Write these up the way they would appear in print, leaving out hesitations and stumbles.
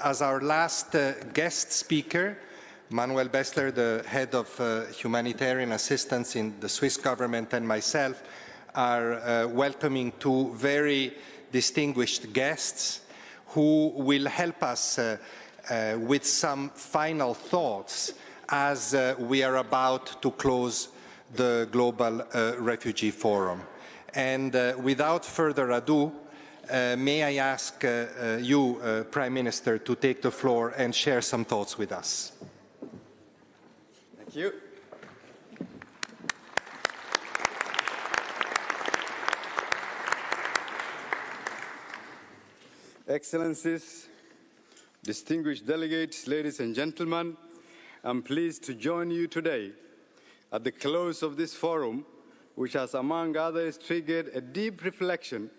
as our last guest speaker, Manuel Bessler, the head of humanitarian assistance in the Swiss government, and myself are welcoming two very distinguished guests who will help us with some final thoughts as we are about to close the Global Refugee Forum. And without further ado, may I ask you, Prime Minister, to take the floor and share some thoughts with us. Thank you. Excellencies, distinguished delegates, ladies and gentlemen, I'm pleased to join you today at the close of this forum, which has, among others, triggered a deep reflection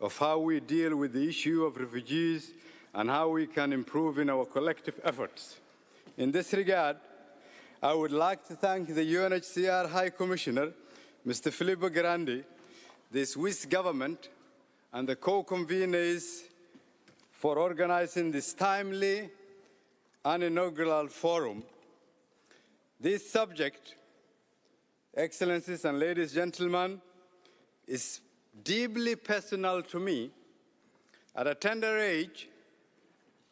of how we deal with the issue of refugees and how we can improve in our collective efforts. In this regard, I would like to thank the UNHCR High Commissioner, Mr. Filippo Grandi, the Swiss government, and the co-conveners for organizing this timely and inaugural forum. This subject, Excellencies and ladies and gentlemen, is deeply personal to me. At a tender age,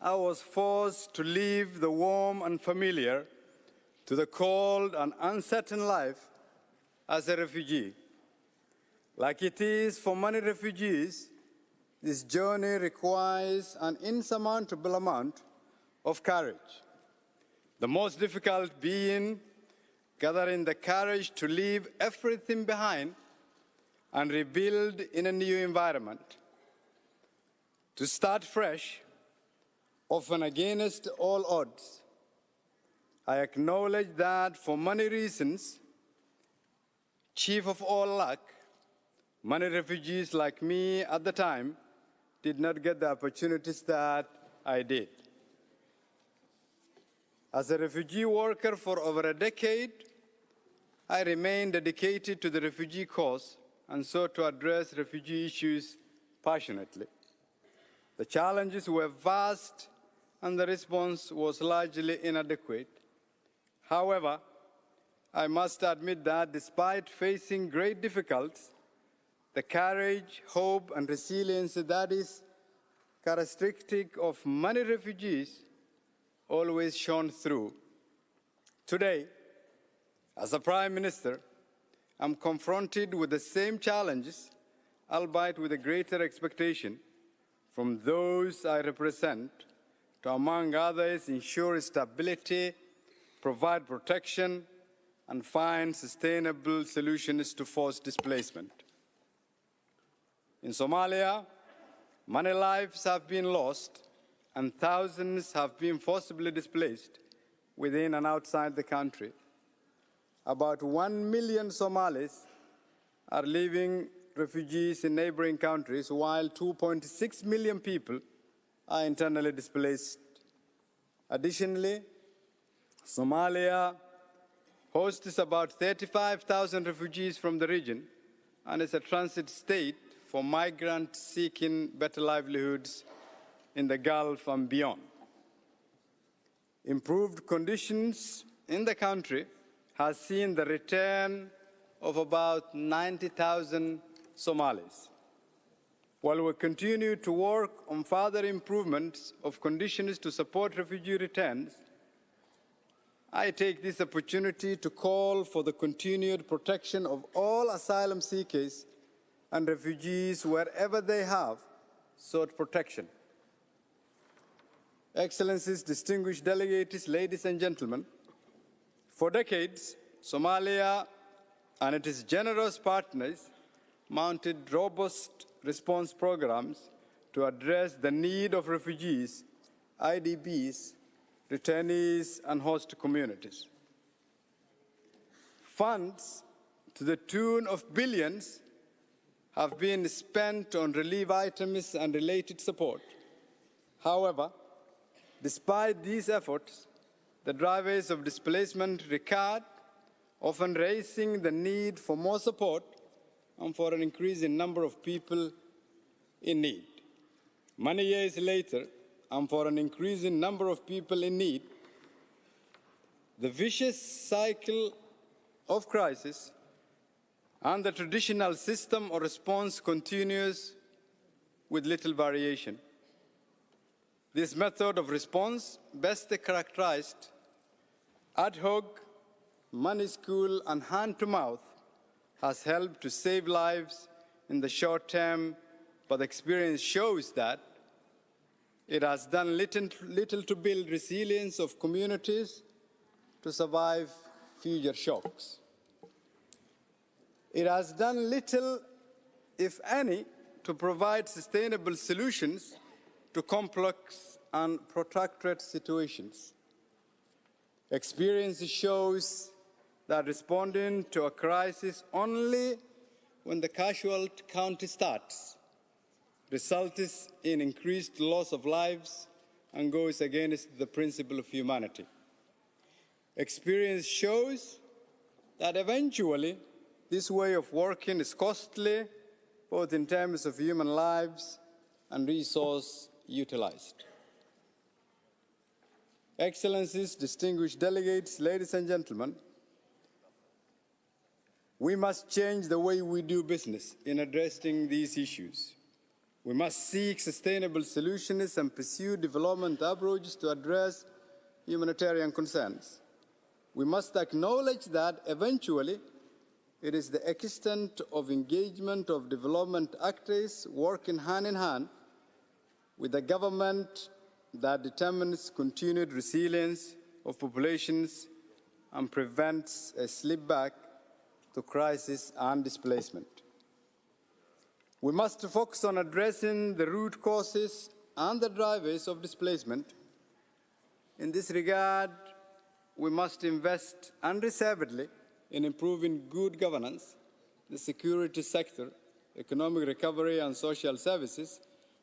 I was forced to leave the warm and familiar to the cold and uncertain life as a refugee. Like it is for many refugees, this journey requires an insurmountable amount of courage. The most difficult being gathering the courage to leave everything behind and rebuild in a new environment. To start fresh, often against all odds. I acknowledge that for many reasons, chief of all luck, many refugees like me at the time did not get the opportunities that I did. As a refugee worker for over a decade, I remained dedicated to the refugee cause and sought to address refugee issues passionately. The challenges were vast and the response was largely inadequate. However, I must admit that despite facing great difficulties, the courage, hope, and resilience that is characteristic of many refugees always shone through. Today, as a Prime Minister, I'm confronted with the same challenges, albeit with a greater expectation from those I represent to, among others, ensure stability, provide protection, and find sustainable solutions to forced displacement. In Somalia, many lives have been lost and thousands have been forcibly displaced within and outside the country. About 1 million Somalis are living refugees in neighboring countries, while 2.6 million people are internally displaced. Additionally, Somalia hosts about 35,000 refugees from the region and is a transit state for migrants seeking better livelihoods in the Gulf and beyond. Improved conditions in the country has seen the return of about 90,000 Somalis. While we continue to work on further improvements of conditions to support refugee returns, I take this opportunity to call for the continued protection of all asylum seekers and refugees wherever they have sought protection. Excellencies, distinguished delegates, ladies and gentlemen, for decades, Somalia and its generous partners mounted robust response programs to address the need of refugees, IDPs, returnees, and host communities. Funds to the tune of billions have been spent on relief items and related support. However, despite these efforts, the drivers of displacement recurred, often raising the need for more support and for an increasing number of people in need. Many years later, and for an increasing number of people in need, the vicious cycle of crisis and the traditional system of response continues with little variation. This method of response, best characterized ad hoc, money-school, and hand-to-mouth, has helped to save lives in the short term, but experience shows that it has done little to build resilience of communities to survive future shocks. It has done little, if any, to provide sustainable solutions to complex and protracted situations. Experience shows that responding to a crisis only when the casualty count starts results in increased loss of lives and goes against the principle of humanity. Experience shows that eventually this way of working is costly, both in terms of human lives and resource utilized. Excellencies, distinguished delegates, ladies and gentlemen, we must change the way we do business in addressing these issues. We must seek sustainable solutions and pursue development approaches to address humanitarian concerns. We must acknowledge that eventually it is the extent of engagement of development actors working hand in hand with the government that determines continued resilience of populations and prevents a slip back to crisis and displacement. We must focus on addressing the root causes and the drivers of displacement. In this regard, we must invest unreservedly in improving good governance, the security sector, economic recovery, and social services,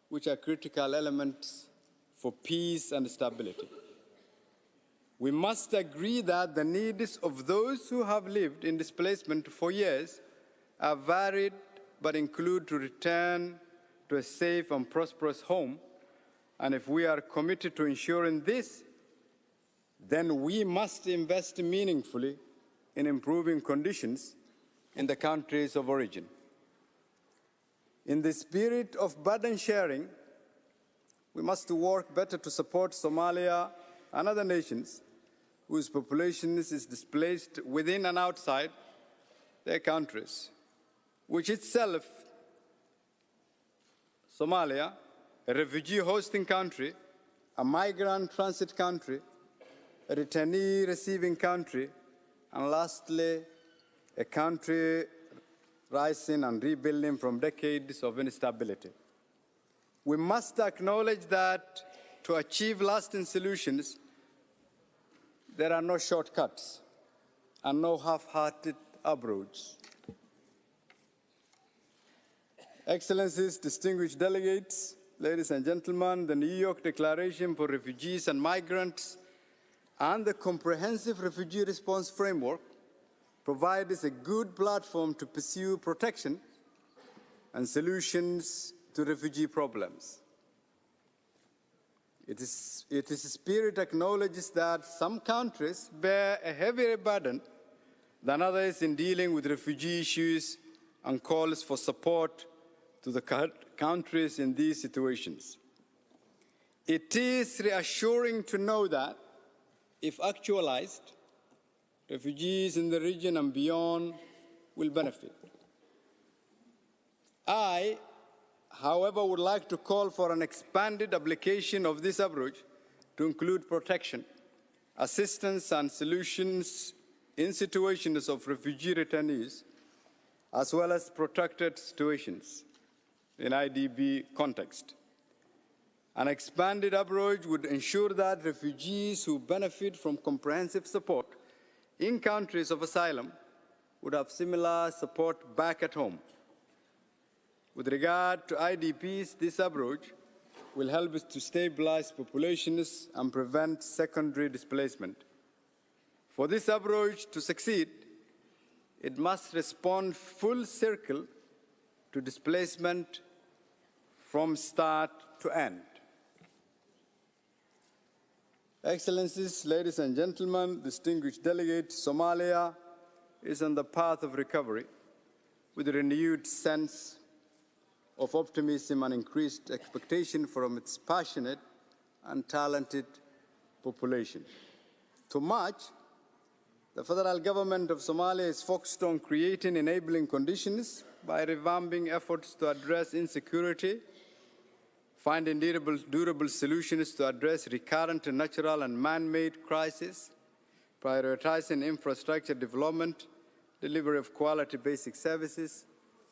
which are critical elements for peace and stability. We must agree that the needs of those who have lived in displacement for years are varied, but include to return to a safe and prosperous home. And if we are committed to ensuring this, then we must invest meaningfully in improving conditions in the countries of origin. In the spirit of burden sharing, we must work better to support Somalia and other nations whose population is displaced within and outside their countries, which itself, Somalia, a refugee hosting country, a migrant transit country, a returnee receiving country, and lastly, a country rising and rebuilding from decades of instability. We must acknowledge that to achieve lasting solutions, there are no shortcuts and no half-hearted approaches. Excellencies, distinguished delegates, ladies and gentlemen, the New York Declaration for Refugees and Migrants and the Comprehensive Refugee Response Framework provides a good platform to pursue protection and solutions to refugee problems. Its spirit acknowledges that some countries bear a heavier burden than others in dealing with refugee issues and calls for support to the countries in these situations. It is reassuring to know that, if actualized, refugees in the region and beyond will benefit. I, however, would like to call for an expanded application of this approach to include protection, assistance, and solutions in situations of refugee returnees, as well as protracted situations in IDP context. An expanded approach would ensure that refugees who benefit from comprehensive support in countries of asylum would have similar support back at home. With regard to IDPs, this approach will help us to stabilize populations and prevent secondary displacement. For this approach to succeed, it must respond full circle to displacement from start to end. Excellencies, ladies and gentlemen, distinguished delegates, Somalia is on the path of recovery with a renewed sense of optimism and increased expectation from its passionate and talented population. To much, the federal government of Somalia is focused on creating enabling conditions by revamping efforts to address insecurity, finding durable solutions to address recurrent natural and man-made crises, prioritizing infrastructure development, delivery of quality basic services,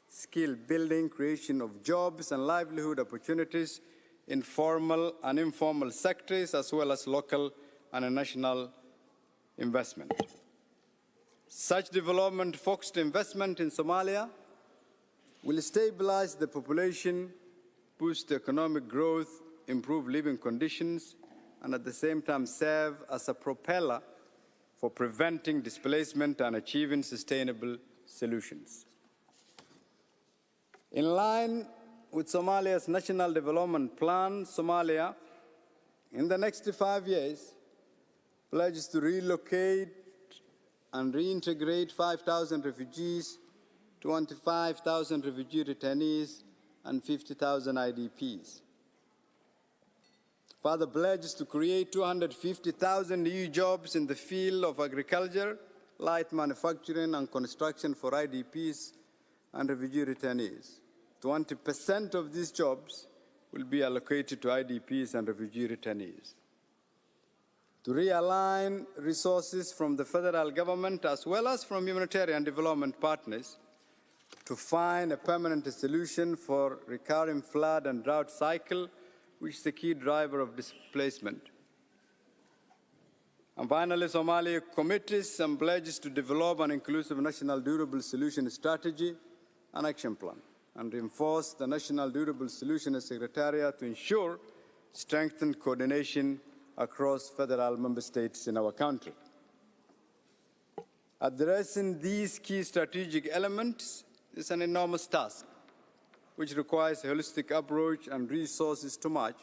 skill building, creation of jobs and livelihood opportunities in formal and informal sectors, as well as local and national investment. Such development-focused investment in Somalia will stabilize the population, boost economic growth, improve living conditions, and at the same time serve as a propeller for preventing displacement and achieving sustainable solutions. In line with Somalia's National Development Plan, Somalia, in the next 5 years, pledges to relocate and reintegrate 5,000 refugees, 25,000 refugee returnees, and 50,000 IDPs. Further pledges to create 250,000 new jobs in the field of agriculture, light manufacturing, and construction for IDPs and refugee returnees. 20% of these jobs will be allocated to IDPs and refugee returnees. To realign resources from the federal government as well as from humanitarian development partners to find a permanent solution for recurring flood and drought cycle, which is the key driver of displacement. And finally, Somalia commits and pledges to develop an inclusive national durable solution strategy and action plan, and reinforce the National Durable Solutions Secretariat to ensure strengthened coordination across federal member states in our country. Addressing these key strategic elements is an enormous task, which requires a holistic approach and resources to match.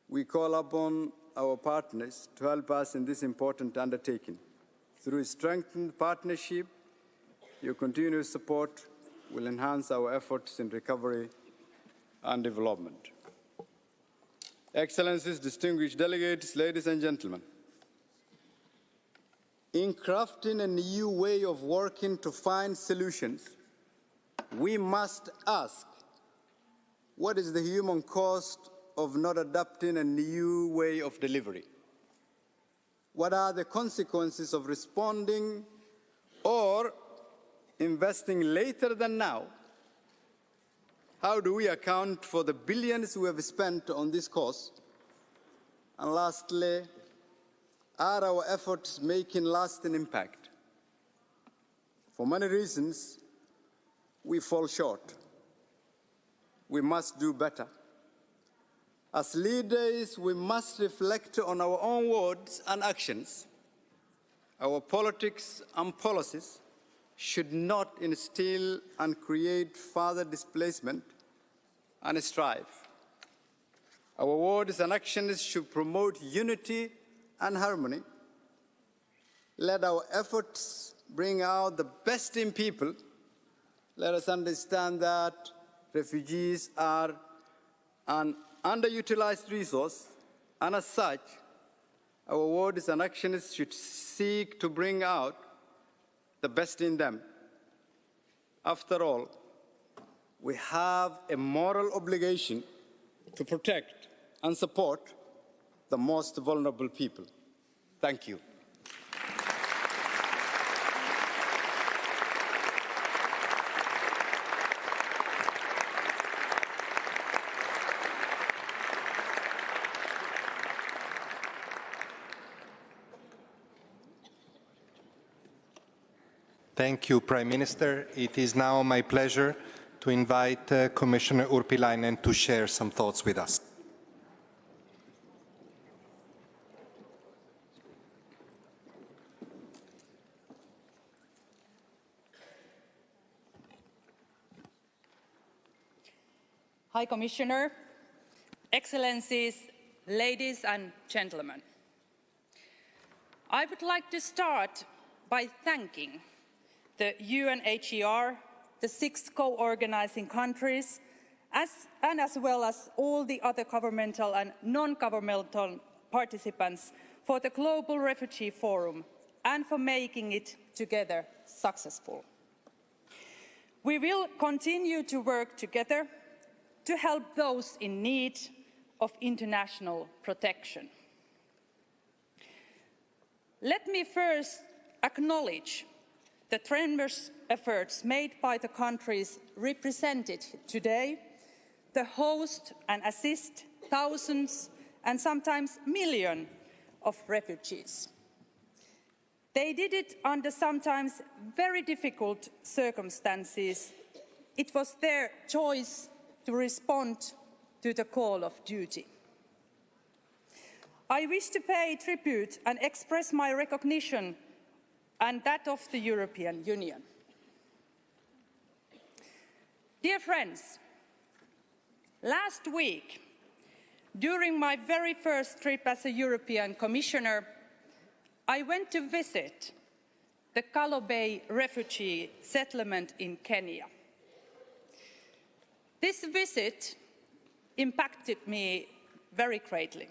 We call upon our partners to help us in this important undertaking. Through strengthened partnership, your continuous support will enhance our efforts in recovery and development. Excellencies, distinguished delegates, ladies and gentlemen, in crafting a new way of working to find solutions, we must ask, what is the human cost of not adopting a new way of delivery? What are the consequences of responding or investing later than now? How do we account for the billions we have spent on this cause? And lastly, are our efforts making lasting impact? For many reasons, we fall short. We must do better. As leaders, we must reflect on our own words and actions. Our politics and policies should not instill and create further displacement and strife. Our words and actions should promote unity and harmony. Let our efforts bring out the best in people. Let us understand that refugees are an underutilized resource, and as such, our words and actions should seek to bring out the best in them. After all, we have a moral obligation to protect and support the most vulnerable people. Thank you. Thank you, Prime Minister. It is now my pleasure to invite Commissioner Urpilainen to share some thoughts with us. High Commissioner, Excellencies, ladies and gentlemen. I would like to start by thanking the UNHCR, the 6 co-organizing countries, as well as all the other governmental and non-governmental participants for the Global Refugee Forum and for making it together successful. We will continue to work together to help those in need of international protection. Let me first acknowledge the tremendous efforts made by the countries represented today to host and assist thousands and sometimes millions of refugees. They did it under sometimes very difficult circumstances. It was their choice to respond to the call of duty. I wish to pay tribute and express my recognition and that of the European Union. Dear friends, last week, during my very first trip as a European Commissioner, I went to visit the Kalobai refugee settlement in Kenya. This visit impacted me very greatly.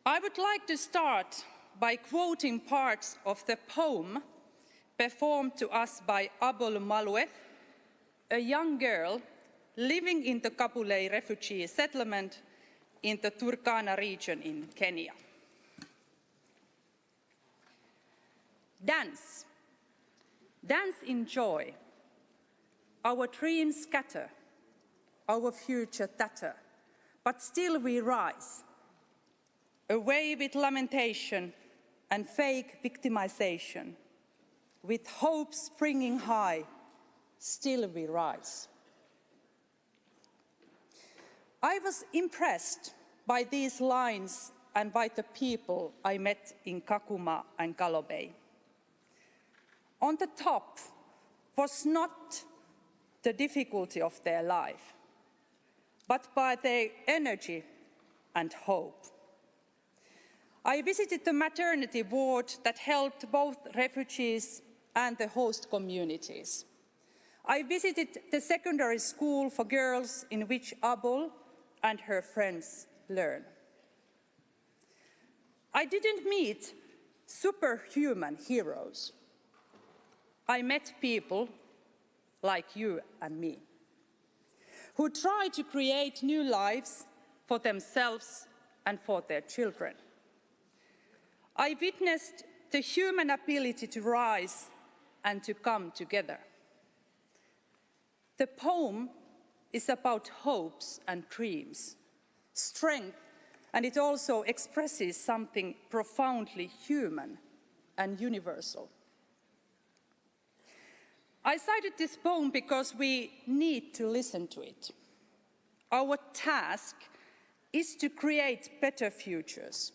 I would like to start by quoting parts of the poem performed to us by Abol Malueth, a young girl living in the Kabulei refugee settlement in the Turkana region in Kenya. Dance, dance in joy. Our dreams scatter, our future tatter, but still we rise. Away with lamentation and fake victimization. With hope springing high, still we rise. I was impressed by these lines and by the people I met in Kakuma and Kalobai. On the top was not the difficulty of their life, but by their energy and hope. I visited the maternity ward that helped both refugees and the host communities. I visited the secondary school for girls in which Abol and her friends learn. I didn't meet superhuman heroes. I met people like you and me, who try to create new lives for themselves and for their children. I witnessed the human ability to rise and to come together. The poem is about hopes and dreams, strength, and it also expresses something profoundly human and universal. I cited this poem because we need to listen to it. Our task is to create better futures.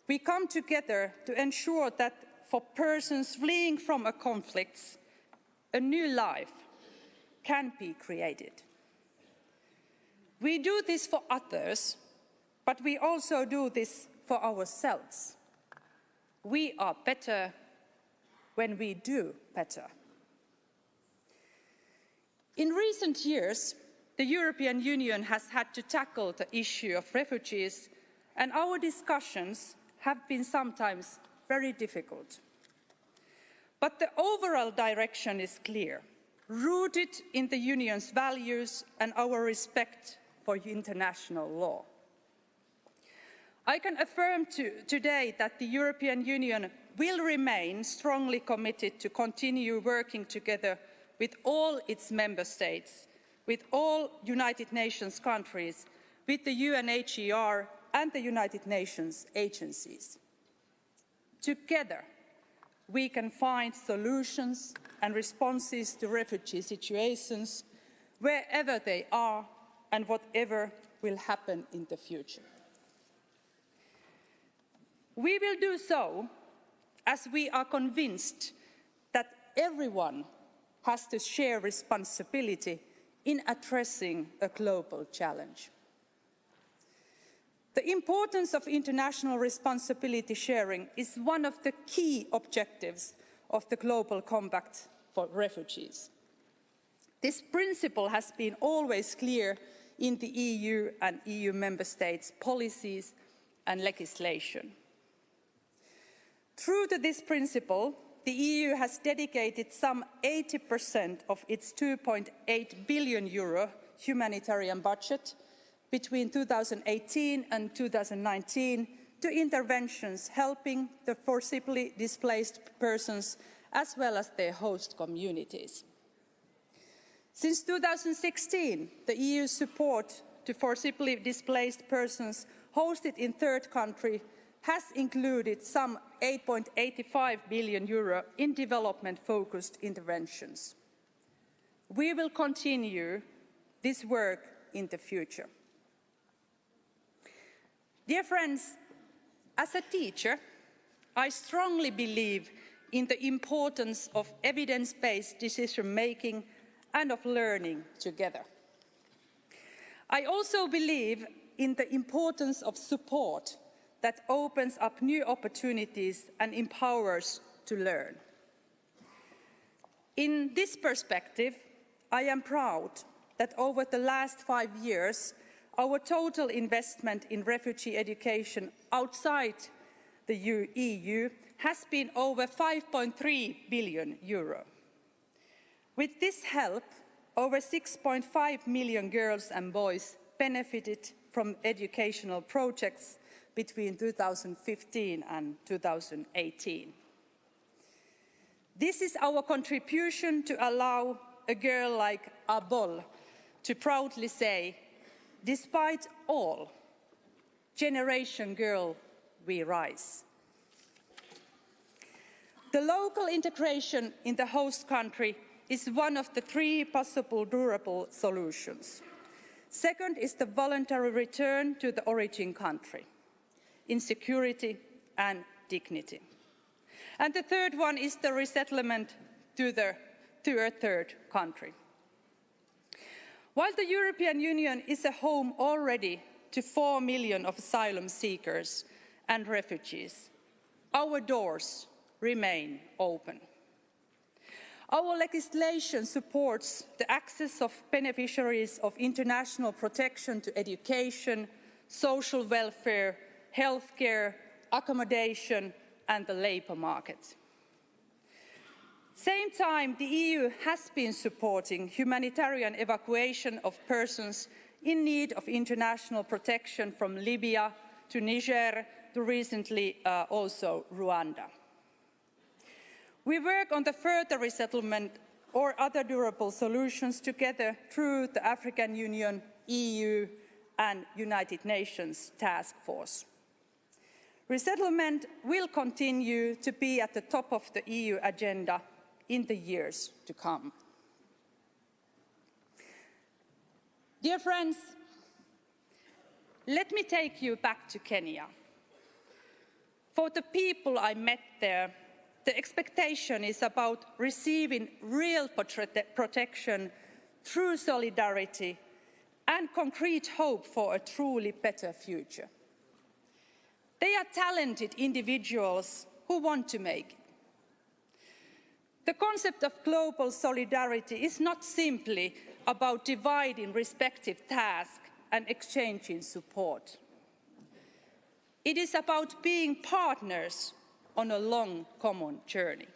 We come together to ensure that for persons fleeing from a conflict, a new life can be created. We do this for others, but we also do this for ourselves. We are better when we do better. In recent years, the European Union has had to tackle the issue of refugees, and our discussions have been sometimes very difficult. But the overall direction is clear, rooted in the Union's values and our respect for international law. I can affirm today that the European Union will remain strongly committed to continue working together with all its member states, with all United Nations countries, with the UNHCR and the United Nations agencies. Together, we can find solutions and responses to refugee situations wherever they are and whatever will happen in the future. We will do so as we are convinced that everyone has to share responsibility in addressing a global challenge. The importance of international responsibility sharing is one of the key objectives of the Global Compact for Refugees. This principle has been always clear in the EU and EU member states' policies and legislation. True to this principle, the EU has dedicated some 80% of its €2.8 billion humanitarian budget between 2018 and 2019 to interventions helping the forcibly displaced persons as well as their host communities. Since 2016, the EU's support to forcibly displaced persons hosted in third country has included some €8.85 billion in development-focused interventions. We will continue this work in the future. Dear friends, as a teacher, I strongly believe in the importance of evidence-based decision-making and of learning together. I also believe in the importance of support that opens up new opportunities and empowers to learn. In this perspective, I am proud that over the last 5 years, our total investment in refugee education outside the EU has been over €5.3 billion. With this help, over 6.5 million girls and boys benefited from educational projects between 2015 and 2018. This is our contribution to allow a girl like Abol to proudly say, "Despite all, generation girl, we rise." The local integration in the host country is one of the 3 possible durable solutions. Second is the voluntary return to the origin country, in security and dignity. And the third one is the resettlement to a third country. While the European Union is a home already to 4 million of asylum seekers and refugees, our doors remain open. Our legislation supports the access of beneficiaries of international protection to education, social welfare, healthcare, accommodation, and the labour market. Same time, the EU has been supporting humanitarian evacuation of persons in need of international protection from Libya to Niger to recently also Rwanda. We work on the further resettlement or other durable solutions together through the African Union, EU and United Nations Task Force. Resettlement will continue to be at the top of the EU agenda in the years to come. Dear friends, let me take you back to Kenya. For the people I met there, the expectation is about receiving real protection through solidarity and concrete hope for a truly better future. They are talented individuals who want to make it. The concept of global solidarity is not simply about dividing respective tasks and exchanging support. It is about being partners on a long common journey.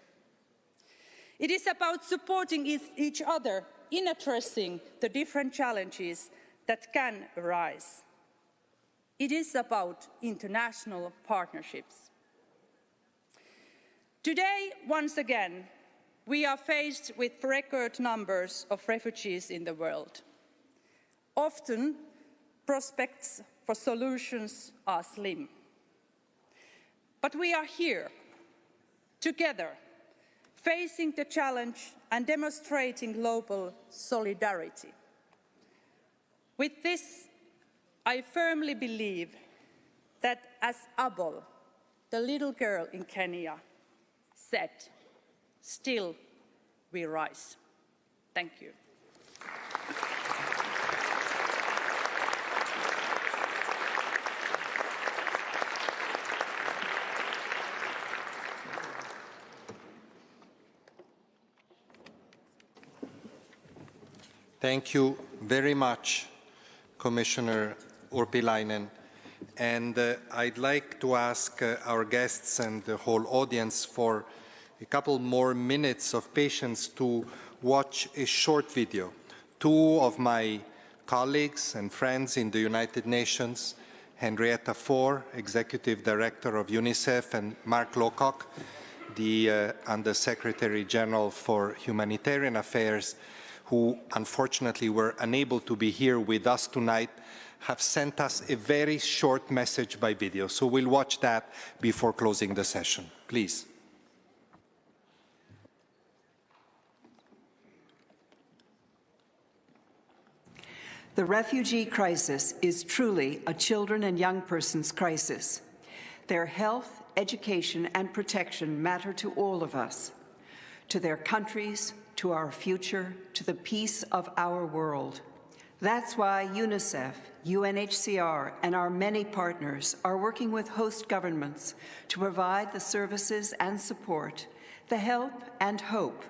It is about supporting each other in addressing the different challenges that can arise. It is about international partnerships. Today, once again, we are faced with record numbers of refugees in the world. Often, prospects for solutions are slim. But we are here, together, facing the challenge and demonstrating global solidarity. With this, I firmly believe that as Abol, the little girl in Kenya, said, "Still we rise." Thank you. Thank you very much, Commissioner Urpilainen. And I'd like to ask our guests and the whole audience for a couple more minutes of patience to watch a short video. Two of my colleagues and friends in the United Nations, Henrietta Fore, Executive Director of UNICEF, and Mark Lowcock, the Under-Secretary General for Humanitarian Affairs, who unfortunately were unable to be here with us tonight, have sent us a very short message by video. So we'll watch that before closing the session. Please. The refugee crisis is truly a children and young person's crisis. Their health, education, and protection matter to all of us, to their countries, to our future, to the peace of our world. That's why UNICEF, UNHCR, and our many partners are working with host governments to provide the services and support, the help and hope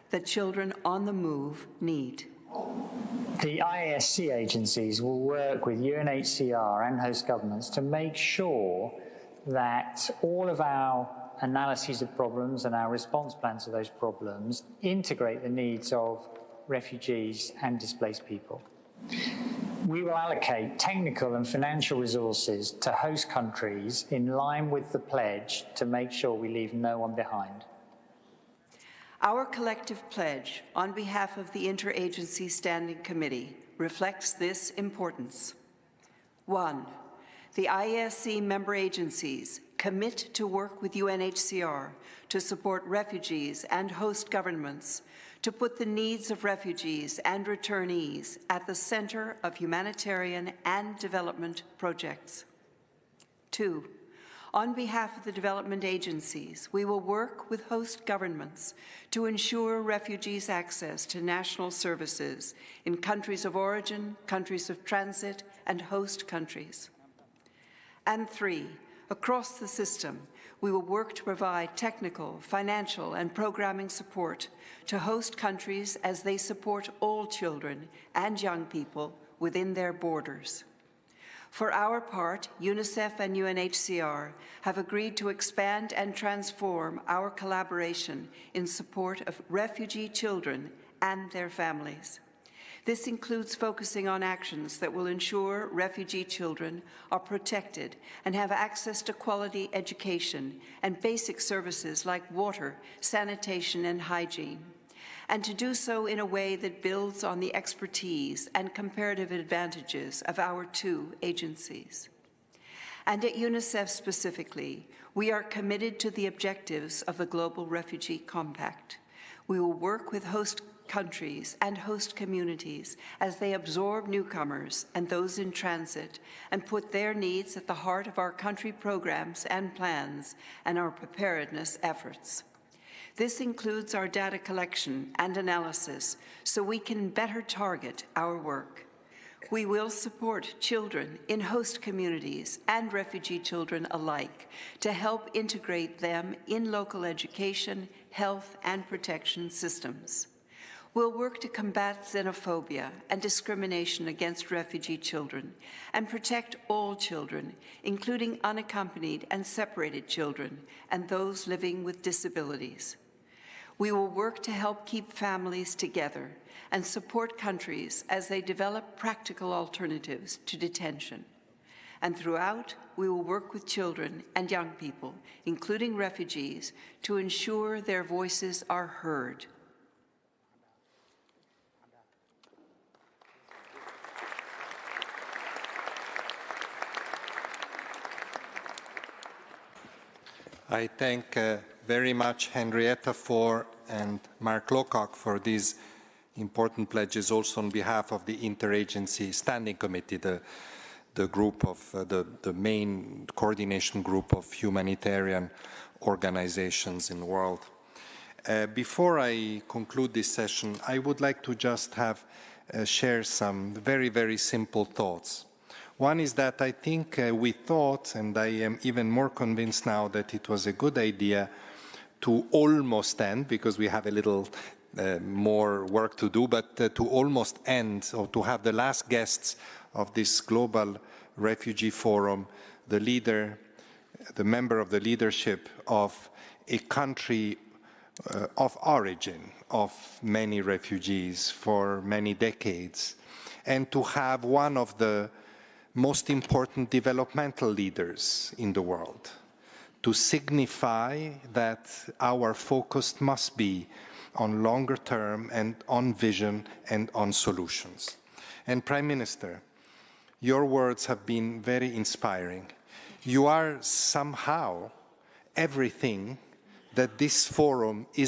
that children on the move need. The IASC agencies will work with UNHCR and host governments to make sure that all of our analyses of problems and our response plans to those problems integrate the needs of refugees and displaced people. We will allocate technical and financial resources to host countries in line with the pledge to make sure we leave no one behind. Our collective pledge on behalf of the Interagency Standing Committee reflects this importance. 1. The IASC member agencies commit to work with UNHCR to support refugees and host governments, to put the needs of refugees and returnees at the center of humanitarian and development projects. 2. On behalf of the development agencies, we will work with host governments to ensure refugees' access to national services in countries of origin, countries of transit, and host countries. And 3, across the system, we will work to provide technical, financial, and programming support to host countries as they support all children and young people within their borders. For our part, UNICEF and UNHCR have agreed to expand and transform our collaboration in support of refugee children and their families. This includes focusing on actions that will ensure refugee children are protected and have access to quality education and basic services like water, sanitation, and hygiene, and to do so in a way that builds on the expertise and comparative advantages of our two agencies. And at UNICEF specifically, we are committed to the objectives of the Global Refugee Compact. We will work with host countries and host communities as they absorb newcomers and those in transit and put their needs at the heart of our country programs and plans and our preparedness efforts. This includes our data collection and analysis so we can better target our work. We will support children in host communities and refugee children alike to help integrate them in local education, health, and protection systems. We'll work to combat xenophobia and discrimination against refugee children and protect all children, including unaccompanied and separated children and those living with disabilities. We will work to help keep families together and support countries as they develop practical alternatives to detention. And throughout, we will work with children and young people, including refugees, to ensure their voices are heard. I thank very much Henrietta Fore and Mark Lowcock for these important pledges, also on behalf of the Interagency Standing Committee, the group of the main coordination group of humanitarian organizations in the world. Before I conclude this session, I would like to just share some very, very simple thoughts. One is that I think we thought, and I am even more convinced now, that it was a good idea to almost end, because we have a little more work to do, but to almost end, or to have the last guests of this Global Refugee Forum, the member of the leadership of a country of origin of many refugees for many decades, and to have one of the most important developmental leaders in the world, to signify that our focus must be on longer term and on vision and on solutions. And Prime Minister, your words have been very inspiring. You are somehow everything that this forum is